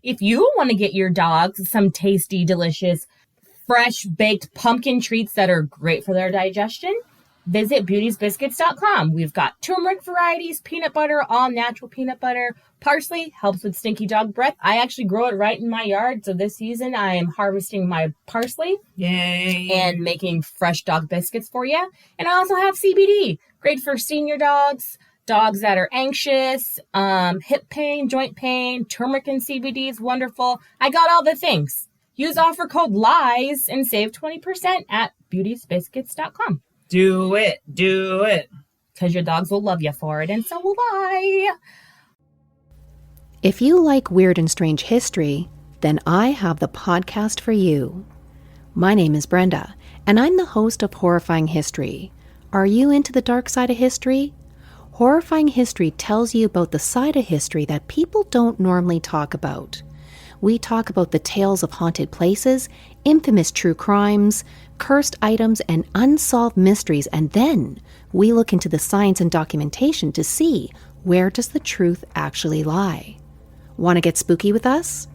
If you want to get your dogs some tasty, delicious, fresh baked pumpkin treats that are great for their digestion, visit beautiesbiscuits.com. We've got turmeric varieties, peanut butter, all natural peanut butter. Parsley helps with stinky dog breath. I actually grow it right in my yard. So this season I am harvesting my parsley. Yay. And making fresh dog biscuits for you. And I also have CBD. Great for senior dogs, dogs that are anxious, hip pain, joint pain. Turmeric and CBD is wonderful. I got all the things. Use offer code LIES and save 20% at beautiesbiscuits.com. Do it. Do it. Because your dogs will love you for it, and so will I. If you like weird and strange history, then I have the podcast for you. My name is Brenda, and I'm the host of Horrifying History. Are you into the dark side of history? Horrifying History tells you about the side of history that people don't normally talk about. We talk about the tales of haunted places, infamous true crimes, cursed items, and unsolved mysteries, and then we look into the science and documentation to see where does the truth actually lie. Want to get spooky with us?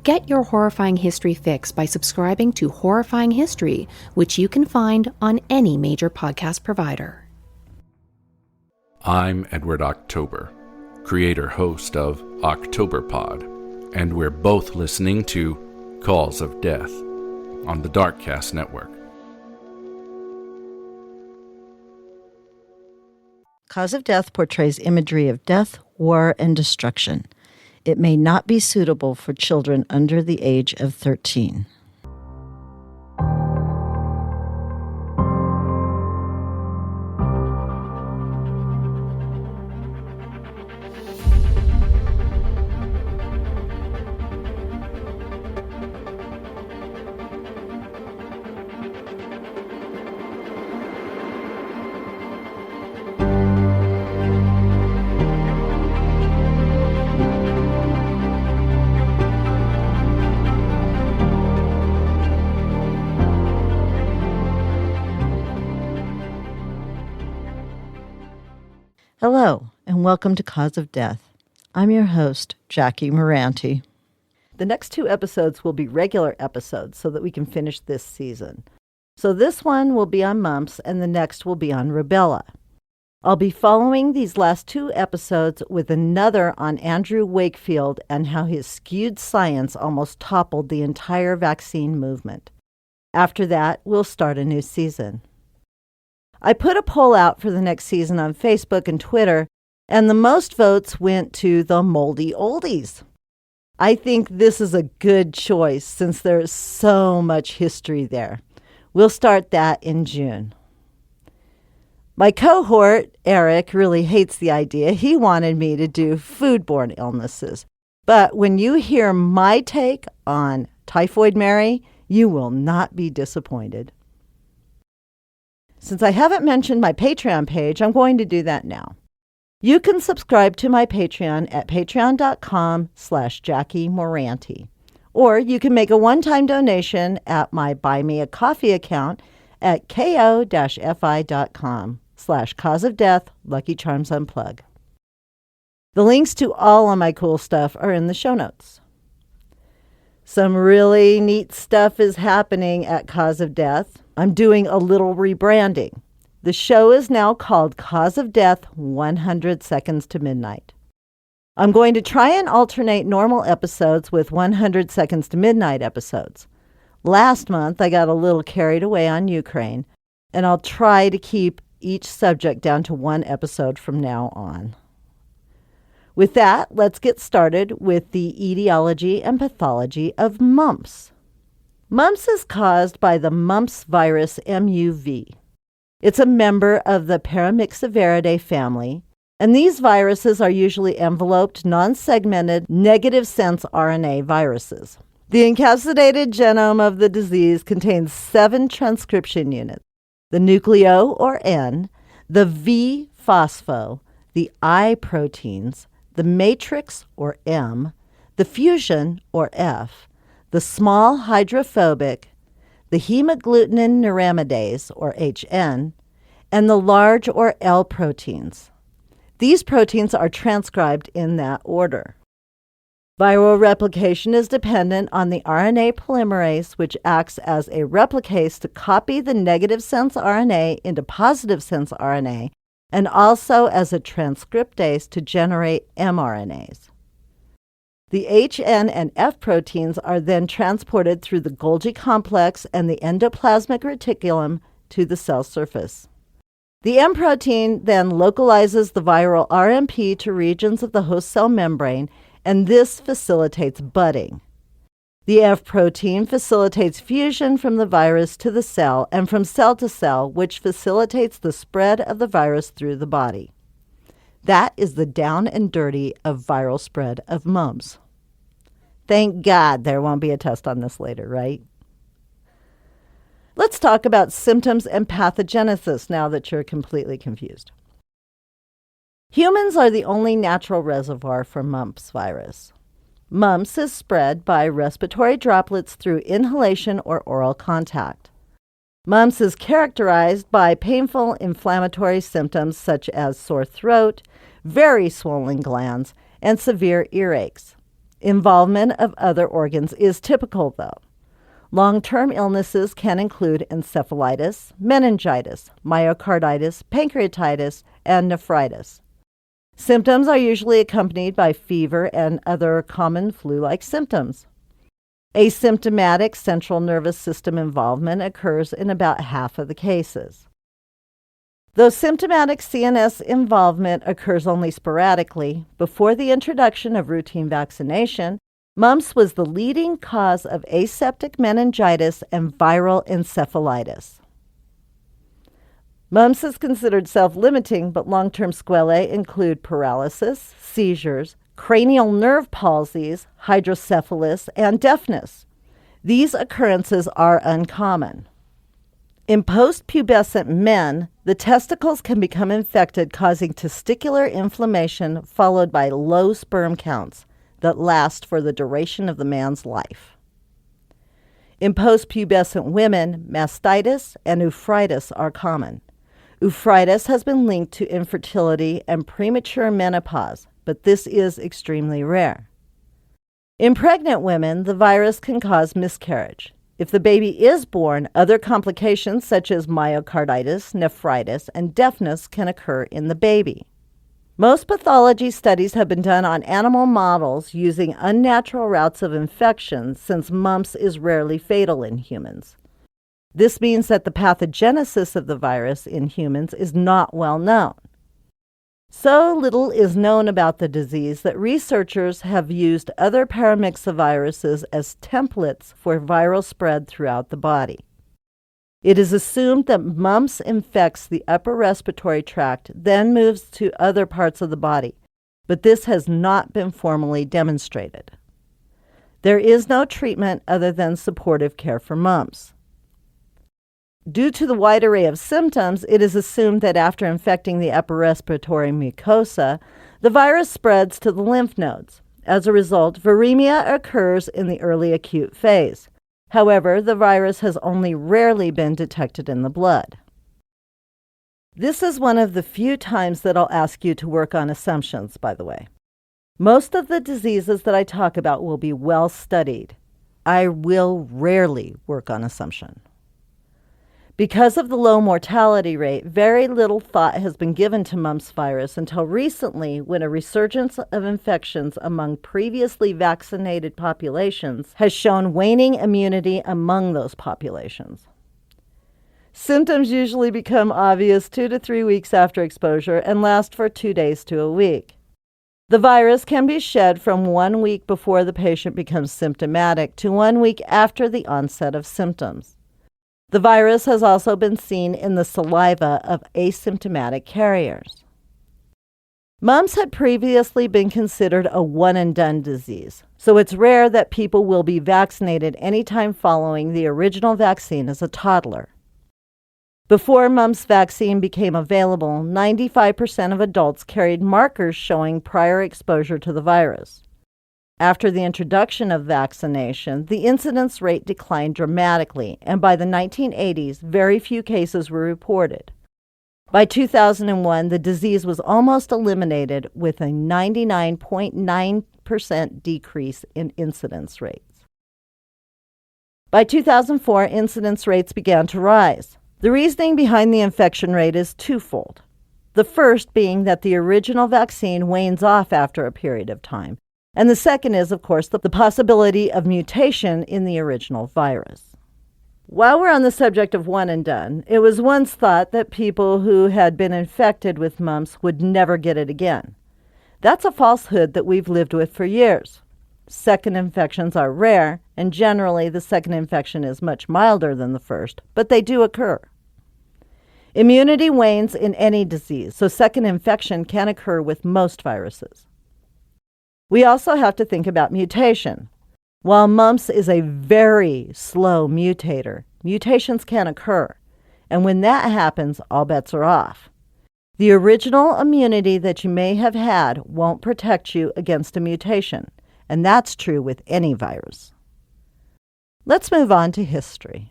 Get your Horrifying History fix by subscribing to Horrifying History, which you can find on any major podcast provider. I'm Edward October, creator-host of Octoberpod, and we're both listening to Calls of Death on the Darkcast network. Cause of Death portrays imagery of death, war, and destruction. It may not be suitable for children under the age of 13. Hello, and welcome to Cause of Death. I'm your host, Jackie Moranti. The next 2 episodes will be regular episodes so that we can finish this season. So this one will be on mumps, and the next will be on rubella. I'll be following these last 2 episodes with another on Andrew Wakefield and how his skewed science almost toppled the entire vaccine movement. After that, we'll start a new season. I put a poll out for the next season on Facebook and Twitter, and the most votes went to the Moldy Oldies. I think this is a good choice since there is so much history there. We'll start that in June. My cohort, Earache, really hates the idea. He wanted me to do foodborne illnesses. But when you hear my take on Typhoid Mary, you will not be disappointed. Since I haven't mentioned my Patreon page, I'm going to do that now. You can subscribe to my Patreon at patreon.com/Jackie Moranti. Or you can make a one-time donation at my Buy Me a Coffee account at ko-fi.com/Cause of Death Lucky Charms Unplug. The links to all of my cool stuff are in the show notes. Some really neat stuff is happening at Cause of Death. I'm doing a little rebranding. The show is now called Cause of Death 100 Seconds to Midnight. I'm going to try and alternate normal episodes with 100 Seconds to Midnight episodes. Last month, I got a little carried away on Ukraine, and I'll try to keep each subject down to 1 episode from now on. With that, let's get started with the etiology and pathology of mumps. Mumps is caused by the Mumpsvirus MUV. It's a member of the Paramyxoviridae family, and these viruses are usually enveloped, non-segmented, negative-sense RNA viruses. The encapsulated genome of the disease contains 7 transcription units: the nucleo, or N, the V phospho, the I proteins, the matrix, or M, the fusion, or F, the small hydrophobic, the hemagglutinin neuraminidase, or HN, and the large, or L proteins. These proteins are transcribed in that order. Viral replication is dependent on the RNA polymerase, which acts as a replicase to copy the negative sense RNA into positive sense RNA, and also as a transcriptase to generate mRNAs. The H, N, and F proteins are then transported through the Golgi complex and the endoplasmic reticulum to the cell surface. The M protein then localizes the viral RMP to regions of the host cell membrane, and this facilitates budding. The F protein facilitates fusion from the virus to the cell and from cell to cell, which facilitates the spread of the virus through the body. That is the down and dirty of viral spread of mumps. Thank God there won't be a test on this later, right? Let's talk about symptoms and pathogenesis now that you're completely confused. Humans are the only natural reservoir for mumps virus. Mumps is spread by respiratory droplets through inhalation or oral contact. Mumps is characterized by painful inflammatory symptoms such as sore throat, very swollen glands, and severe earaches. Involvement of other organs is typical, though. Long-term illnesses can include encephalitis, meningitis, myocarditis, pancreatitis, and nephritis. Symptoms are usually accompanied by fever and other common flu-like symptoms. Asymptomatic central nervous system involvement occurs in about half of the cases. Though symptomatic CNS involvement occurs only sporadically, before the introduction of routine vaccination, mumps was the leading cause of aseptic meningitis and viral encephalitis. Mumps is considered self-limiting, but long-term sequelae include paralysis, seizures, cranial nerve palsies, hydrocephalus, and deafness. These occurrences are uncommon. In post-pubescent men, the testicles can become infected, causing testicular inflammation followed by low sperm counts that last for the duration of the man's life. In post-pubescent women, mastitis and nephritis are common. Nephritis has been linked to infertility and premature menopause, but this is extremely rare. In pregnant women, the virus can cause miscarriage. If the baby is born, other complications such as myocarditis, nephritis, and deafness can occur in the baby. Most pathology studies have been done on animal models using unnatural routes of infection, since mumps is rarely fatal in humans. This means that the pathogenesis of the virus in humans is not well known. So little is known about the disease that researchers have used other paramyxoviruses as templates for viral spread throughout the body. It is assumed that mumps infects the upper respiratory tract, then moves to other parts of the body, but this has not been formally demonstrated. There is no treatment other than supportive care for mumps. Due to the wide array of symptoms, it is assumed that after infecting the upper respiratory mucosa, the virus spreads to the lymph nodes. As a result, viremia occurs in the early acute phase. However, the virus has only rarely been detected in the blood. This is one of the few times that I'll ask you to work on assumptions, by the way. Most of the diseases that I talk about will be well studied. I will rarely work on assumption. Because of the low mortality rate, very little thought has been given to mumps virus until recently, when a resurgence of infections among previously vaccinated populations has shown waning immunity among those populations. Symptoms usually become obvious 2 to 3 weeks after exposure and last for 2 days to a week. The virus can be shed from 1 week before the patient becomes symptomatic to 1 week after the onset of symptoms. The virus has also been seen in the saliva of asymptomatic carriers. Mumps had previously been considered a one-and-done disease, so it's rare that people will be vaccinated anytime following the original vaccine as a toddler. Before mumps vaccine became available, 95% of adults carried markers showing prior exposure to the virus. After the introduction of vaccination, the incidence rate declined dramatically, and by the 1980s, very few cases were reported. By 2001, the disease was almost eliminated with a 99.9% decrease in incidence rates. By 2004, incidence rates began to rise. The reasoning behind the infection rate is twofold. The first being that the original vaccine wanes off after a period of time. And the second is, of course, the possibility of mutation in the original virus. While we're on the subject of one and done, it was once thought that people who had been infected with mumps would never get it again. That's a falsehood that we've lived with for years. Second infections are rare, and generally the second infection is much milder than the first, but they do occur. Immunity wanes in any disease, so second infection can occur with most viruses. We also have to think about mutation. While mumps is a very slow mutator, mutations can occur, and when that happens, all bets are off. The original immunity that you may have had won't protect you against a mutation, and that's true with any virus. Let's move on to history.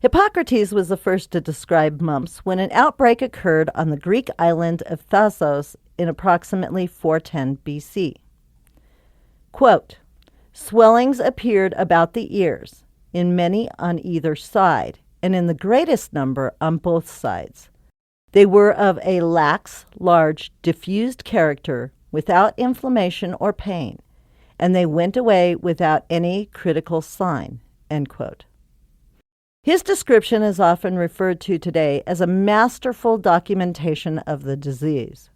Hippocrates was the first to describe mumps when an outbreak occurred on the Greek island of Thasos in approximately 410 BC. Quote, "Swellings appeared about the ears, in many on either side, and in the greatest number on both sides. They were of a lax, large, diffused character, without inflammation or pain, and they went away without any critical sign." End quote. His description is often referred to today as a masterful documentation of the disease.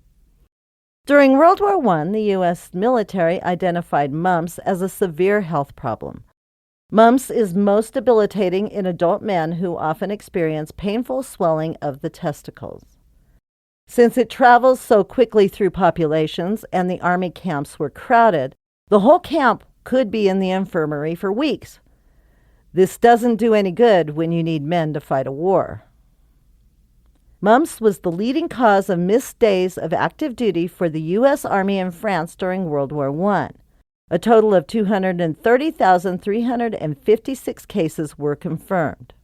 During World War I, the U.S. military identified mumps as a severe health problem. Mumps is most debilitating in adult men who often experience painful swelling of the testicles. Since it travels so quickly through populations and the army camps were crowded, the whole camp could be in the infirmary for weeks. This doesn't do any good when you need men to fight a war. Mumps was the leading cause of missed days of active duty for the U.S. Army in France during World War I. A total of 230,356 cases were confirmed.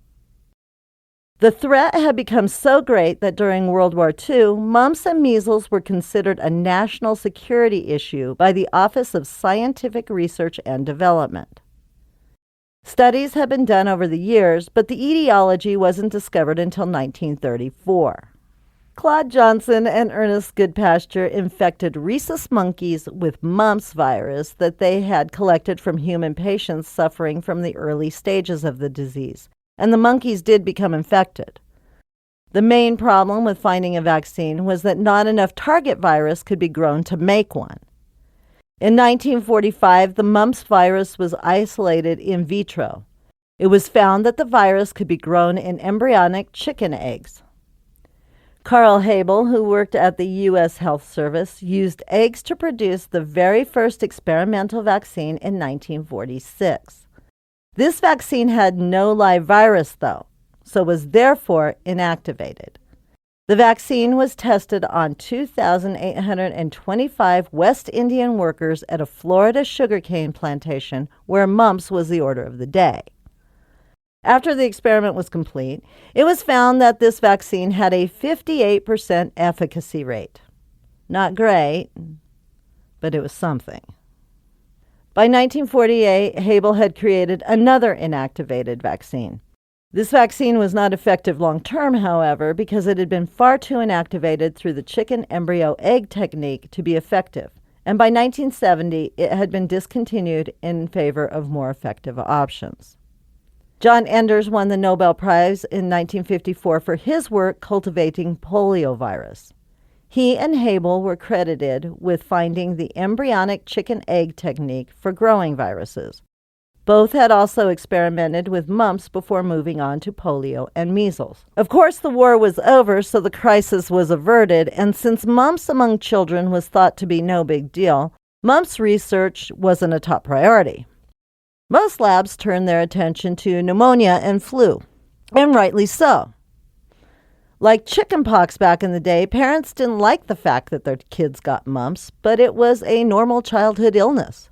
The threat had become so great that during World War II, mumps and measles were considered a national security issue by the Office of Scientific Research and Development. Studies have been done over the years, but the etiology wasn't discovered until 1934. Claude Johnson and Ernest Goodpasture infected rhesus monkeys with Mumpsvirus that they had collected from human patients suffering from the early stages of the disease, and the monkeys did become infected. The main problem with finding a vaccine was that not enough target virus could be grown to make one. In 1945, the mumps virus was isolated in vitro. It was found that the virus could be grown in embryonic chicken eggs. Carl Habel, who worked at the U.S. Health Service, used eggs to produce the very first experimental vaccine in 1946. This vaccine had no live virus, though, so was therefore inactivated. The vaccine was tested on 2,825 West Indian workers at a Florida sugarcane plantation where mumps was the order of the day. After the experiment was complete, it was found that this vaccine had a 58% efficacy rate. Not great, but it was something. By 1948, Habel had created another inactivated vaccine. This vaccine was not effective long-term, however, because it had been far too inactivated through the chicken embryo-egg technique to be effective, and by 1970 it had been discontinued in favor of more effective options. John Enders won the Nobel Prize in 1954 for his work cultivating poliovirus. He and Habel were credited with finding the embryonic chicken-egg technique for growing viruses. Both had also experimented with mumps before moving on to polio and measles. Of course, the war was over, so the crisis was averted, and since mumps among children was thought to be no big deal, mumps research wasn't a top priority. Most labs turned their attention to pneumonia and flu, and rightly so. Like chickenpox back in the day, parents didn't like the fact that their kids got mumps, but it was a normal childhood illness.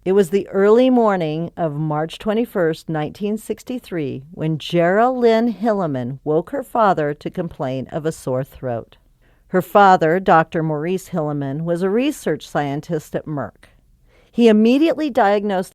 It was the early morning of March 21st, 1963, when Gerald Lynn Hilleman woke her father to complain of a sore throat. Her father, Dr. Maurice Hilleman, was a research scientist at Merck. He immediately diagnosed